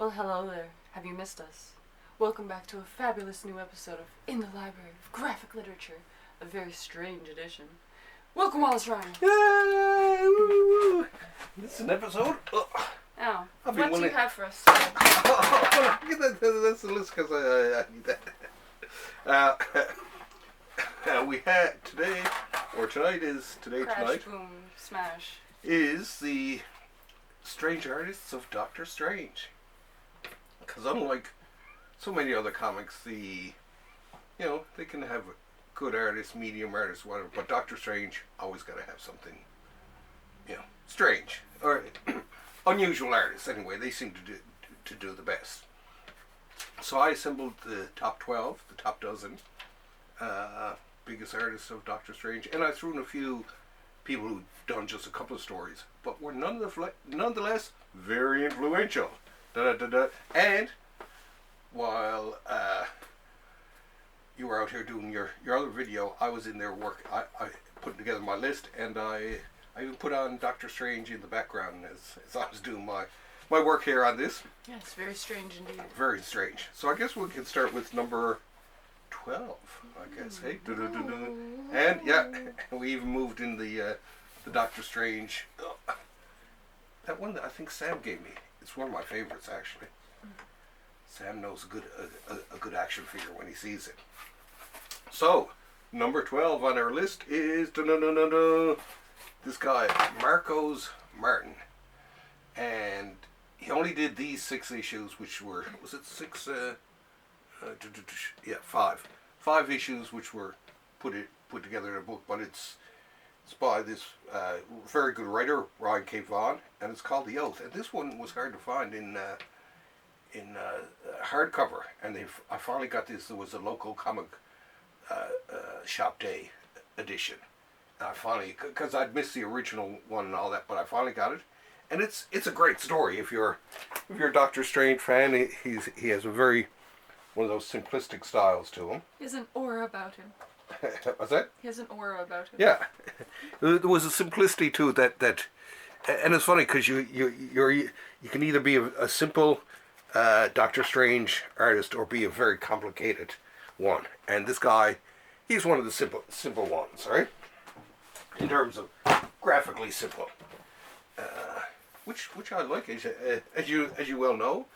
Well, hello there. Have you missed us? Welcome back to a fabulous new episode of In the Library of Graphic Literature, a very strange edition. Welcome, Wallace Ryan. Yay! Woo! This is an episode. Oh, what do you have for us? That's the list because I need that. We had today, or tonight is today. Crash, tonight boom, smash. is the Strange Artists of Doctor Strange. Because unlike so many other comics, they can have good artists, medium artists, whatever, but Doctor Strange always got to have something, strange or unusual artists. Anyway, they seem to do the best. So I assembled the top 12, the top dozen biggest artists of Doctor Strange, and I threw in a few people who'd done just a couple of stories, but were nonetheless very influential. And while you were out here doing your other video, I was in there I putting together my list, and I even put on Doctor Strange in the background as I was doing my work here on this. Yeah, it's very strange indeed. Very strange. So I guess we can start with number 12, I guess. Hey, and yeah, we even moved in the Doctor Strange. That one that I think Sam gave me. It's one of my favorites, actually. Sam knows a good action figure when he sees it. So, number 12 on our list is this guy, Marcos Martin. And he only did these 6 issues, which were, was it 6? Five. 5 issues which were put together in a book, but it's by this very good writer, Ryan K. Vaughan, and it's called The Oath. And this one was hard to find in hardcover, and I finally got this. There was a local comic shop day edition. And I finally, because I'd missed the original one and all that, but I finally got it, and it's a great story. If you're a Doctor Strange fan, he has a very one of those simplistic styles to him. He has an aura about him. What's that? He has an aura about him. Yeah, there was a simplicity to that, and it's funny because you can either be a simple Doctor Strange artist or be a very complicated one. And this guy, he's one of the simple ones, right? In terms of graphically simple, which I like, as you well know.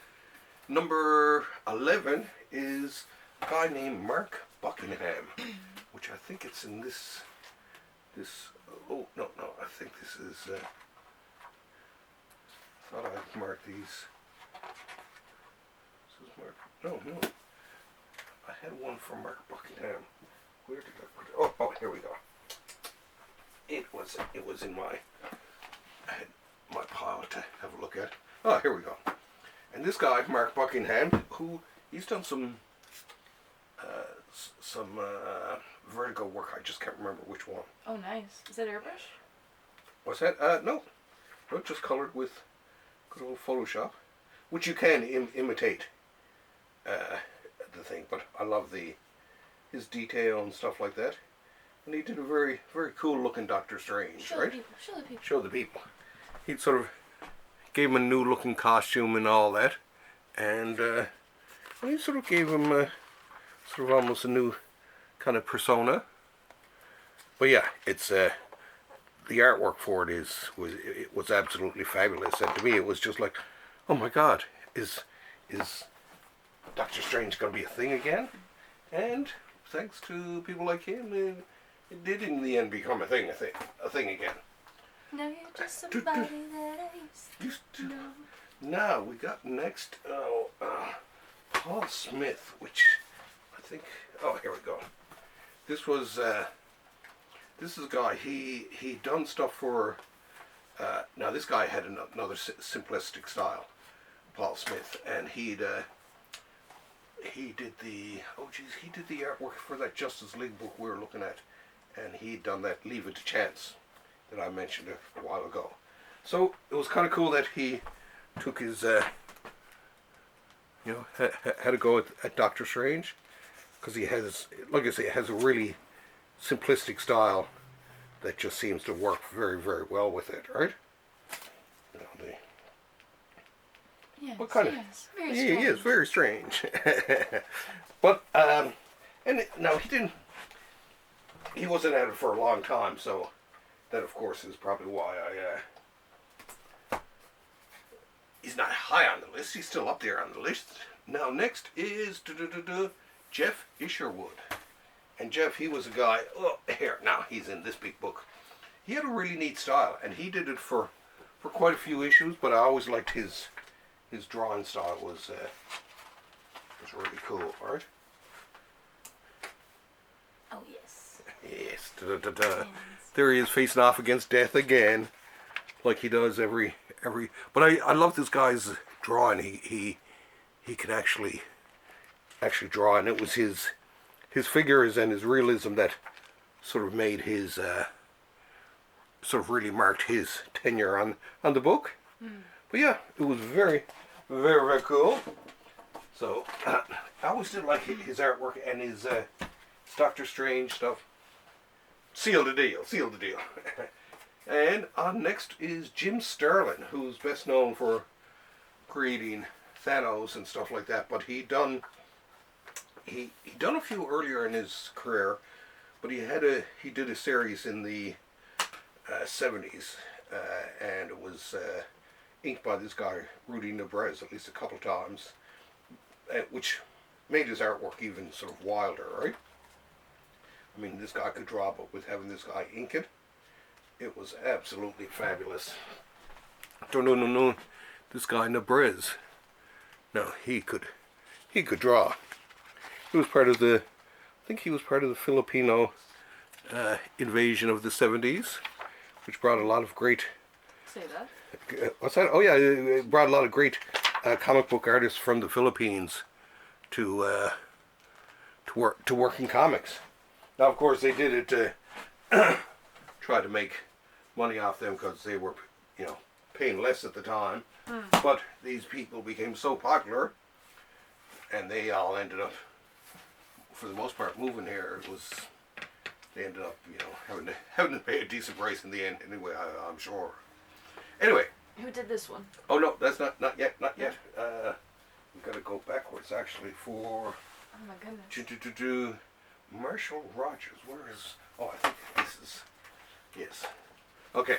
Number 11 is a guy named Mark Buckingham, which I think it's in this. Oh no, I think this is. Thought I'd marked these. This is Mark. No. I had one for Mark Buckingham. Where did I put it? Oh, here we go. It was in my pile to have a look at. Oh, here we go. And this guy, Mark Buckingham, who he's done some Vertigo work. I just can't remember which one. Oh, nice. Is that airbrush? What's that? No, just colored with good old Photoshop, which you can imitate the thing. But I love his detail and stuff like that. And he did a very, very cool looking Doctor Strange, right? Show the people. He sort of gave him a new looking costume and all that, and he sort of gave him sort of almost a new kind of persona. But yeah, it's the artwork for it was absolutely fabulous, and to me it was just like, oh my God, is Doctor Strange going to be a thing again? And thanks to people like him, it did in the end become a thing again. Now you're just somebody that I used to know. Now we got next Paul Smith, which I think. Oh, here we go. This is a guy. He done stuff for. Now this guy had another simplistic style, Paul Smith, and he did the artwork for that Justice League book we were looking at, and he'd done that Leave It to Chance that I mentioned a while ago. So it was kind of cool that he took his, had a go at Doctor Strange, because he has, like I say, has a really simplistic style that just seems to work very, very well with it, right? Yes, What kind yes. Very of? strange. He is very strange. But now he wasn't at it for a long time, so that of course is probably why he's not high on the list. He's still up there on the list. Now next is Jeff Isherwood. And Jeff, he was a guy, now he's in this big book. He had a really neat style, and he did it for quite a few issues, but I always liked his drawing style was really cool, right? Oh, yes. Yes. There he is facing off against death again, like he does every. But I love this guy's drawing. He could actually draw, and it was his figures and his realism that sort of made his sort of really marked his tenure on the book. But yeah, it was very, very, very cool. So I always did like his artwork and his Doctor Strange stuff. Sealed the deal. And on next is Jim Starlin, who's best known for creating Thanos and stuff like that. But he done a few earlier in his career, but he did a series in the 70s, and it was inked by this guy Rudy Nebrez at least a couple times, which made his artwork even sort of wilder, right? I mean, this guy could draw, but with having this guy ink it, it was absolutely fabulous. No. This guy Nebrez, no, he could draw. He was part of I think he was part of the Filipino invasion of the 70s, which brought a lot of great. Say that. What's that? Oh yeah, it brought a lot of great comic book artists from the Philippines to work in comics. Now, of course, they did it to try to make money off them because they were, paying less at the time. But these people became so popular, and they all ended up, for the most part, moving here. They ended up, having to pay a decent price in the end. Anyway, I'm sure. Anyway. Who did this one? Oh no, that's not yet. We've got to go backwards actually for. Oh my goodness. Marshall Rogers. Where is? Oh, I think this is. Yes. Okay.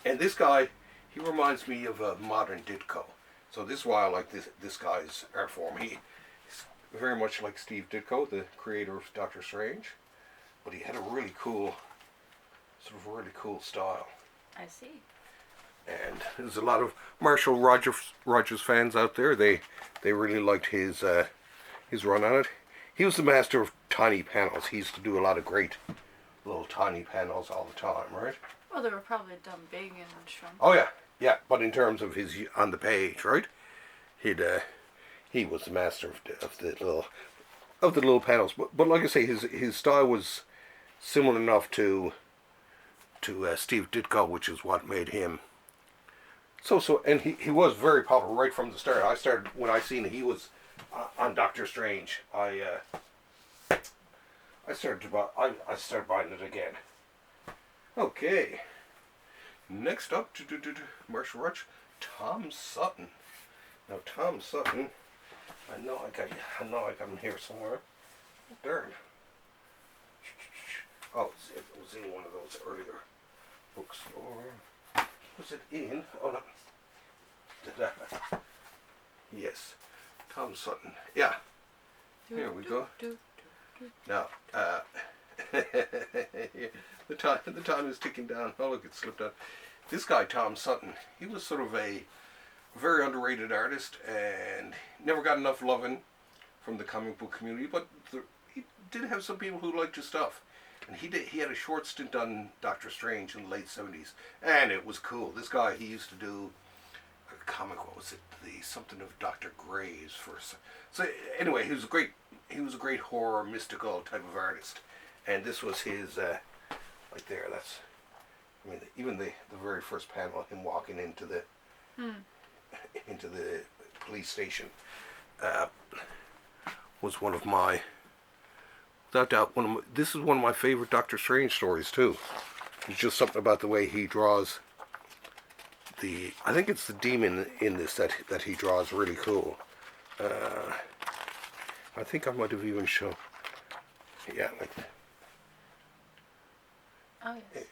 And this guy, he reminds me of a modern Ditko. So this is why I like this guy's art form. He's very much like Steve Ditko, the creator of Doctor Strange, but he had a really cool style. I see. And there's a lot of Marshall Rogers fans out there. They really liked his run on it. He was the master of tiny panels. He used to do a lot of great little tiny panels all the time, right? Well, they were probably done big and shrunk. Oh yeah. But in terms of his on the page, right? He was the master of the little panels. But like I say, his style was similar enough to Steve Ditko, which is what made him. So and he was very popular right from the start. When I seen he was on Doctor Strange. I started buying it again. Okay. Next up, Marshall Rogers, Tom Sutton. Now Tom Sutton, I know I got him here somewhere. Darn. Oh, it was in one of those earlier books. Or was it in? Oh no. Yes. Tom Sutton. Yeah. Here we go. Now, the time is ticking down. Oh look, it slipped out. This guy, Tom Sutton, he was sort of a very underrated artist and never got enough loving from the comic book community, but he did have some people who liked his stuff. And he had a short stint on Doctor Strange in the late 70s, and it was cool. This guy, he used to do a comic, what was it, something of Dr. Gray's first. So anyway, he was a great horror, mystical type of artist. And this was his, right there, that's, I mean, even the very first panel, him walking into the police station, was one of my, without doubt, this is one of my favorite Doctor Strange stories too. It's just something about the way he draws I think it's the demon in this that he draws really cool. I think I might have even shown. Yeah, Oh yes.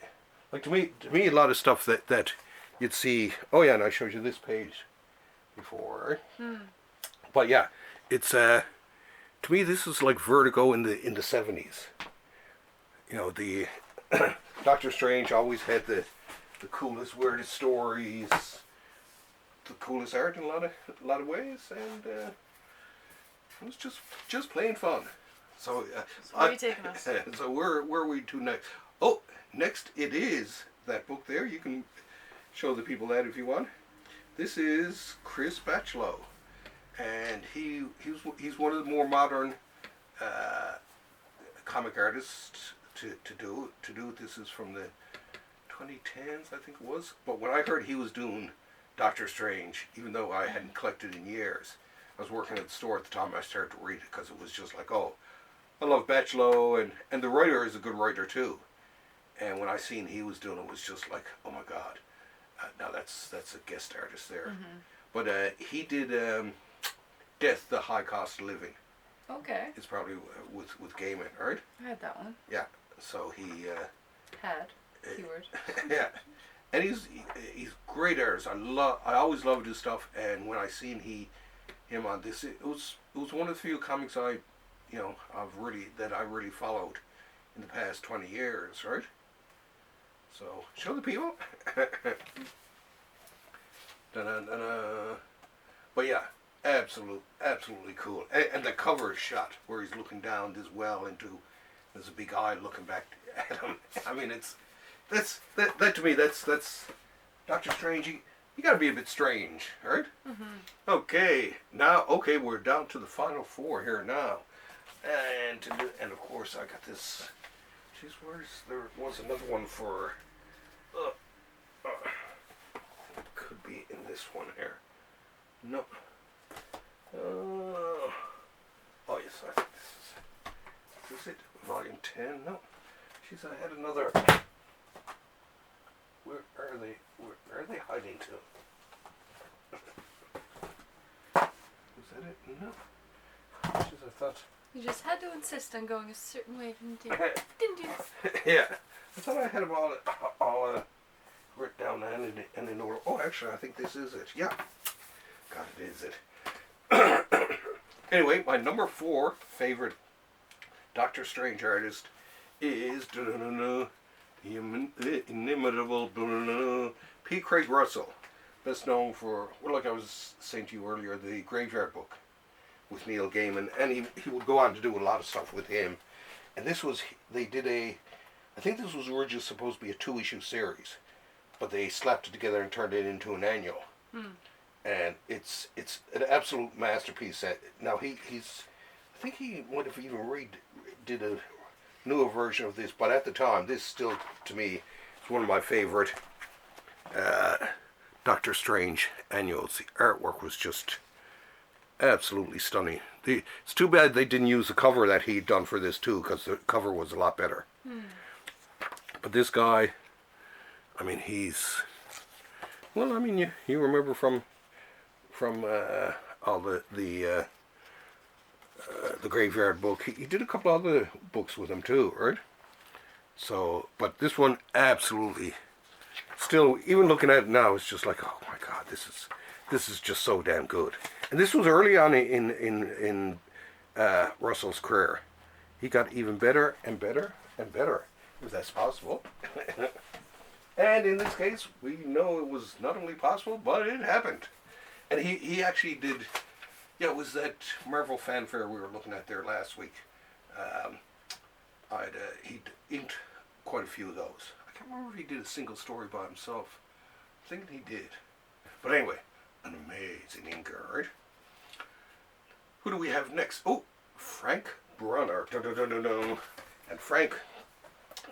like to me, a lot of stuff that you'd see. Oh yeah, and I showed you this page before. But yeah, it's to me this is like Vertigo in the 70s. You know, the Doctor Strange always had the coolest, weirdest stories, the coolest art in a lot of ways, and it was just plain fun. So, So where are you taking us? So where are we to next? Oh, next it is that book there. You can show the people that if you want. This is Chris Bachalo, and he's one of the more modern comic artists to do it. This is from the 2010s, I think it was. But when I heard he was doing Doctor Strange, even though I hadn't collected in years, I was working at the store at the time. I started to read it because it was just like, oh, I love Bachalo, and the writer is a good writer too. And when I seen he was doing it, was just like, oh my God, now that's a guest artist there. But he did Death, the High Cost of Living. Okay. It's probably with Gaiman, right? I had that one. Yeah. So he Had. Keyword. yeah, and he's great artist. I always loved his stuff, and when I seen him on this, it was one of the few comics I really followed in the past 20 years, right? So show the people. Da-da-da-da. But yeah, absolutely cool. And the cover shot where he's looking down this well into, there's a big eye looking back at him. I mean, that to me, that's Doctor Strange. You got to be a bit strange, right? Okay, we're down to the final four here now, and of course I got this. Geez, there was another one for. Could be in this one here. No. Oh yes, I think this is it. Volume 10. No. Jeez, I had another. Where are they hiding to? Was that it? No. Jeez, I thought. You just had to insist on going a certain way, didn't you? Didn't you? Yeah. I thought I had them all written down and in order. Oh, actually, I think this is it. Yeah. God, it is it. Anyway, my number 4 favorite Doctor Strange artist is the inimitable P. Craig Russell, best known for, well, like I was saying to you earlier, the Graveyard Book with Neil Gaiman, and he would go on to do a lot of stuff with him. And this was, they did I think this was originally supposed to be a 2-issue series, but they slapped it together and turned it into an annual. And it's an absolute masterpiece. Now I think he might have even did a newer version of this, but at the time, this still, to me, is one of my favorite Doctor Strange annuals. The artwork was just absolutely stunning. It's too bad they didn't use the cover that he'd done for this too, because the cover was a lot better. But this guy, I mean, you remember from all the Graveyard Book. He did a couple other books with him too, right? So, but this one absolutely, still, even looking at it now, it's just like, oh my God, this is just so damn good. And this was early on in Russell's career. He got even better and better and better, if that's possible. And in this case, we know it was not only possible, but it happened. And he actually did. Yeah, it was that Marvel Fanfare we were looking at there last week. He'd inked quite a few of those. I can't remember if he did a single story by himself. I'm thinking he did. But anyway, an amazing inker, right? Who do we have next? Oh, Frank Brunner. Dun-dun-dun-dun-dun. And Frank,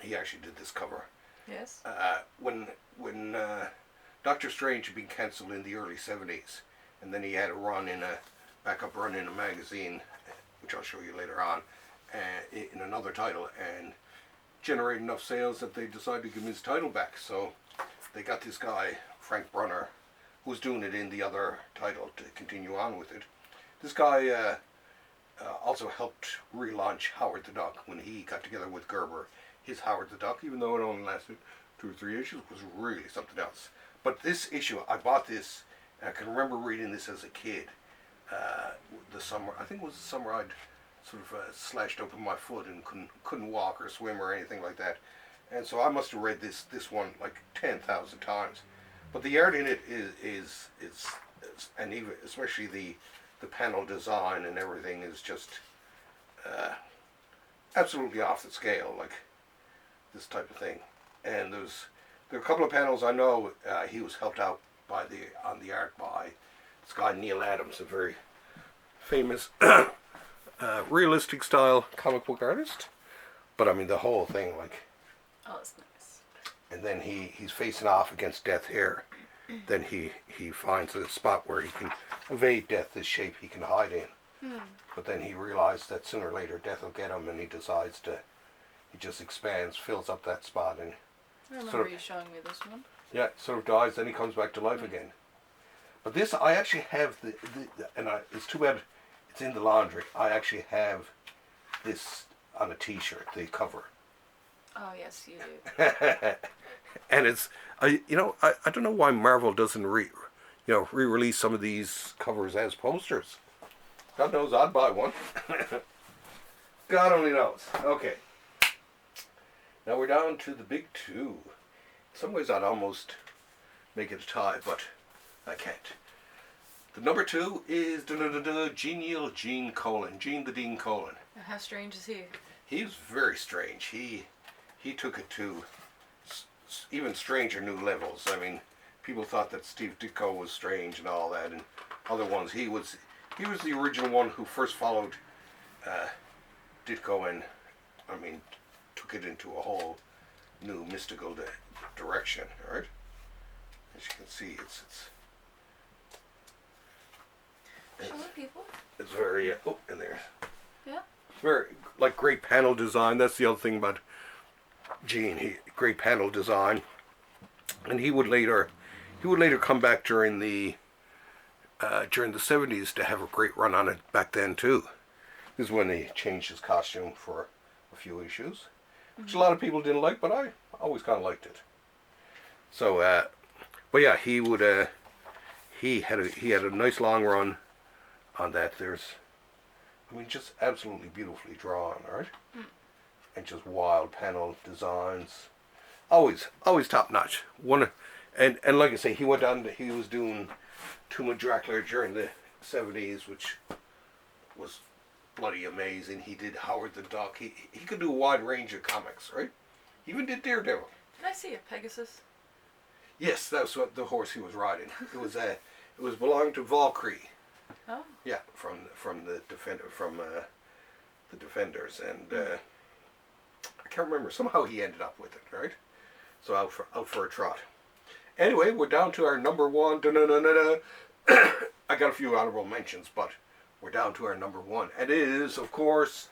he actually did this cover. Yes. When Doctor Strange had been cancelled in the early 70s, and then he had a backup run in a magazine, which I'll show you later on, in another title, and generated enough sales that they decided to give him his title back. So they got this guy, Frank Brunner, who was doing it in the other title to continue on with it. This guy also helped relaunch Howard the Duck when he got together with Gerber. His Howard the Duck, even though it only lasted 2 or 3 issues, was really something else. But this issue, I bought this, and I can remember reading this as a kid. The summer, I think it was the summer I'd sort of slashed open my foot and couldn't walk or swim or anything like that. And so I must have read this one like 10,000 times. But the art in it is and even especially the panel design and everything is just absolutely off the scale, like this type of thing. And there are a couple of panels I know he was helped out on the art by this guy Neil Adams, a very famous realistic style comic book artist. But I mean the whole thing, like. Oh, that's nice. And then he's facing off against death here. Then he finds a spot where he can evade death, this shape he can hide in. But then he realizes that sooner or later death will get him, and he just expands, fills up that spot, and I remember you showing me this one. Yeah, sort of dies, then he comes back to life again. But this, I actually have it's too bad it's in the laundry. I actually have this on a t-shirt, the cover. Oh, yes, you do. And it's, I don't know why Marvel doesn't re-release some of these covers as posters. God knows I'd buy one. God only knows. Okay. Now we're down to the big 2. In some ways I'd almost make it a tie, but I can't. The number 2 is Genial Gene Colan. Gene the Dean Colan. How strange is he? He's very strange. He took it to even stranger new levels. I mean, people thought that Steve Ditko was strange and all that, and other ones. He was the original one who first followed Ditko and, I mean, took it into a whole new mystical direction. All right, as you can see, it's Show the people. It's very and there. Yeah. It's very like great panel design. That's the other thing about Gene. Great panel design, and he would later come back during the 70s to have a great run on it back then too. This is when he changed his costume for a few issues, which a lot of people didn't like, but I always kind of liked it. So, but yeah, he had a nice long run on that. Just absolutely beautifully drawn, right? And just wild panel designs, always top notch. And like I say, he was doing Tomb of Dracula during the 70s, which was bloody amazing. He did Howard the Duck. He could do a wide range of comics, right? He even did Daredevil. Did I see a Pegasus? Yes, that was what the horse he was riding. It was belonging to Valkyrie. Oh. Yeah, from the Defenders, and I can't remember. Somehow he ended up with it, right? So out for a trot. Anyway, we're down to our number 1. I got a few honorable mentions, but we're down to our number 1. And it is, of course,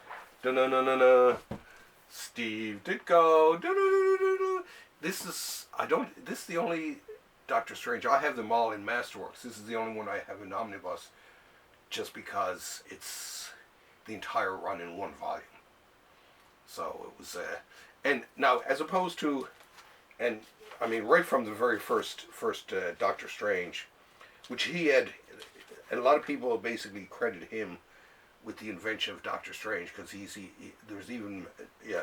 Steve Ditko. This is the only Doctor Strange. I have them all in Masterworks. This is the only one I have in Omnibus, just because it's the entire run in one volume. So it was, and now as opposed to, and I mean right from the very first Doctor Strange, which he had, and a lot of people basically credit him with the invention of Doctor Strange, because there's even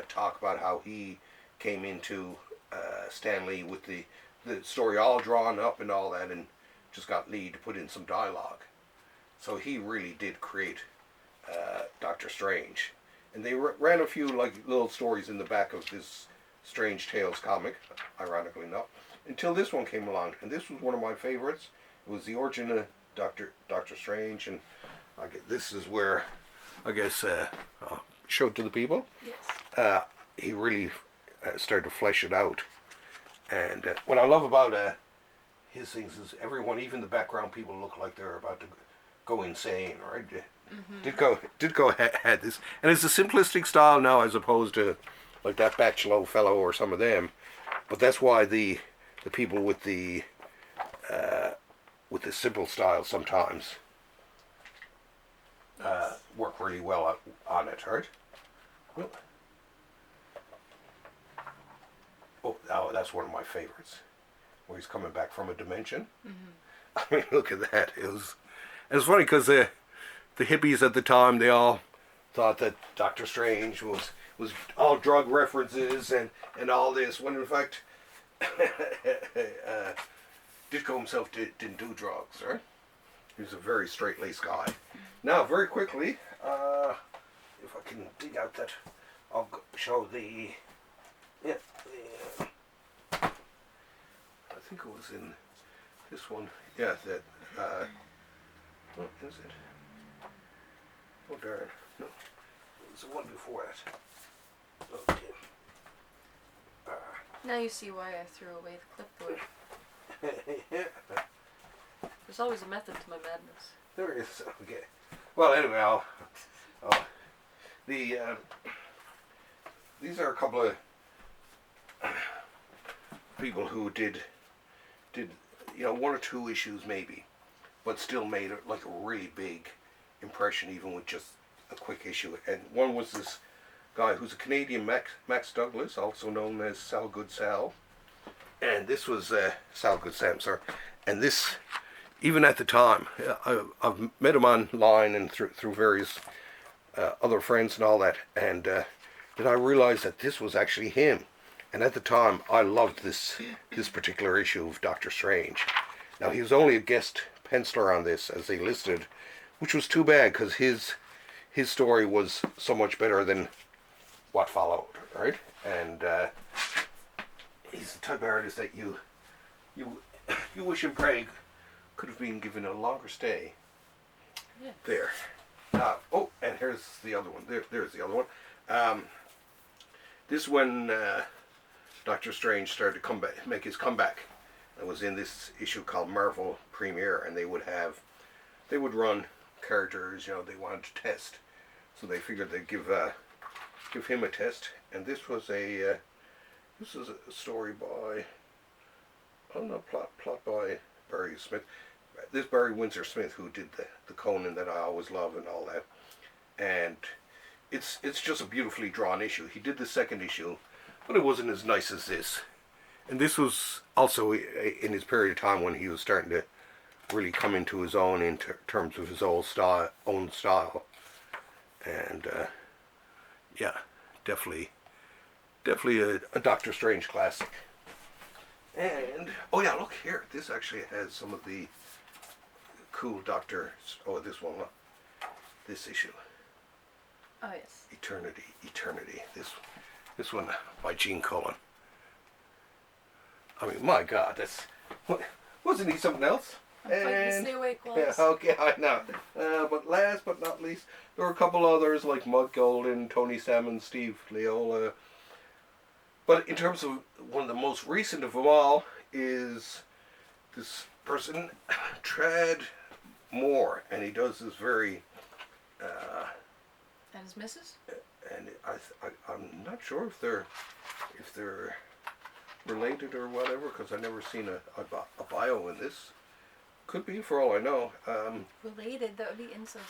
talk about how he came into Stan Lee with the story all drawn up and all that, and just got Lee to put in some dialogue. So he really did create Doctor Strange. And they ran a few like little stories in the back of this Strange Tales comic, ironically enough, until this one came along. And this was one of my favorites. It was the origin of Doctor Strange, and this is where, I guess, I'll show it to the people. Yes. He really started to flesh it out. And what I love about his things is everyone, even the background people, look like they're about to go insane, right? Ditko had this, and it's a simplistic style now as opposed to like that Bachelot fellow or some of them. But that's why the people with the with the simple style sometimes work really well on it, right? Well, oh, that's one of my favorites, where he's coming back from a dimension. I mean, look at that. It's funny because the hippies at the time, they all thought that Doctor Strange was all drug references and all this, when in fact Ditko himself didn't do drugs, right? He was a very straight-laced guy. Now, very quickly, if I can dig out that, I'll show the, I think it was in this one. Yeah, that, what is it? Oh, darn. No, it was the one before that. Okay. Now you see why I threw away the clipboard. Yeah. There's always a method to my madness. There is. Okay. Well, anyway, these are a couple of people who did one or two issues maybe, but still made it like a really big impression even with just a quick issue. And one was this guy who's a Canadian, Max Douglas, also known as Sal Good Sal. And this was Sal Good Sam, sir. And this, even at the time, I've met him online and through various other friends and all that, and then I realized that this was actually him. And at the time, I loved this particular issue of Doctor Strange. Now, he was only a guest penciler on this, as they listed, which was too bad, because his story was so much better than what followed, right? And he's the type of artist that you wish and pray could have been given a longer stay. Yeah. There. Oh, and here's the other one. There's the other one. This when Doctor Strange started to make his comeback. It was in this issue called Marvel Premiere, and they would run characters, they wanted to test, so they figured they'd give him a test. And this was a story by, plot by Barry Smith. This Barry Windsor Smith, who did the Conan that I always love and all that. And it's just a beautifully drawn issue. He did the second issue, but it wasn't as nice as this. And this was also in his period of time when he was starting to really come into his own in terms of his own style. And yeah, definitely a Doctor Strange classic. And oh yeah, look here. This actually has some of the cool Doctor. Oh, this one. This issue. Oh yes. Eternity. This one by Gene Colan. I mean, my God, wasn't he something else? I'm fighting to stay awake, Wallace. Yeah, okay, I know. But last but not least, there were a couple others like Mud Golden, Tony Salmon, Steve Leola. But in terms of one of the most recent of them all is this person, Trad Moore, and he does this very. And his missus? And I'm not sure if they're related or whatever, because I've never seen a bio in this. Could be, for all I know. Related? That would be incest.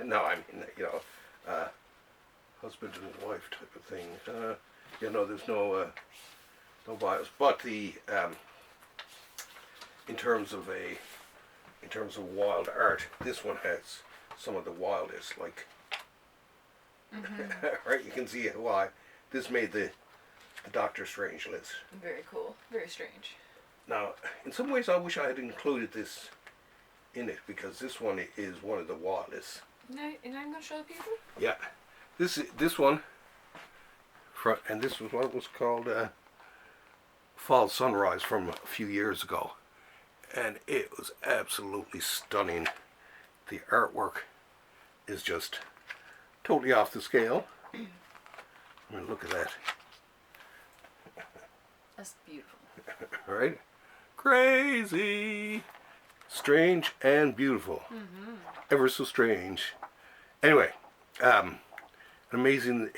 No, I mean, husband and wife type of thing. There's no bios. But in terms of wild art, this one has some of the wildest, like. Mm-hmm. Right, you can see why this made the Doctor Strange list. Very cool. Very strange. Now, in some ways, I wish I had included this in it, because this one is one of the wildest. No, and I'm going to show the people? Yeah. This one, and this was what was called Fall Sunrise from a few years ago. And it was absolutely stunning. The artwork is just totally off the scale. I mean, look at that. That's beautiful. Right? Crazy. Strange and beautiful. Mm-hmm. Ever so strange. Anyway, an amazing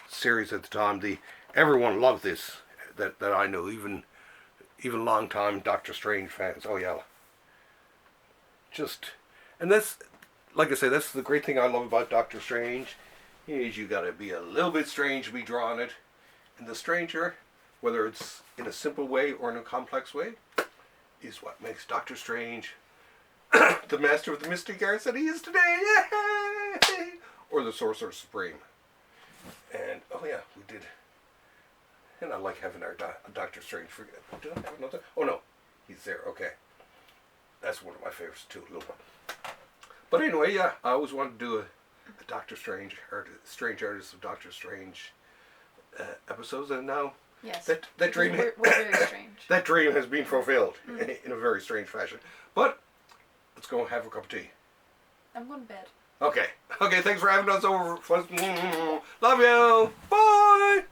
series at the time. Everyone loved this that I know, even long-time Doctor Strange fans. Oh yeah. And that's, like I say, that's the great thing I love about Doctor Strange, is you gotta be a little bit strange to be drawing it. And the stranger, whether it's in a simple way or in a complex way, is what makes Doctor Strange the master of the mystic arts that he is today. Yay! Or the Sorcerer Supreme. And, oh yeah, we did. And I like having our Doctor Strange. Did I have another? Oh no, he's there, okay. That's one of my favorites too, little one. But anyway, yeah, I always wanted to do a Doctor Strange, Strange Artist of Doctor Strange episodes, and now Yes. that dream we're very strange. that dream has been fulfilled in a very strange fashion. But let's go have a cup of tea. I'm going to bed. Okay, thanks for having us over. Love you. Bye.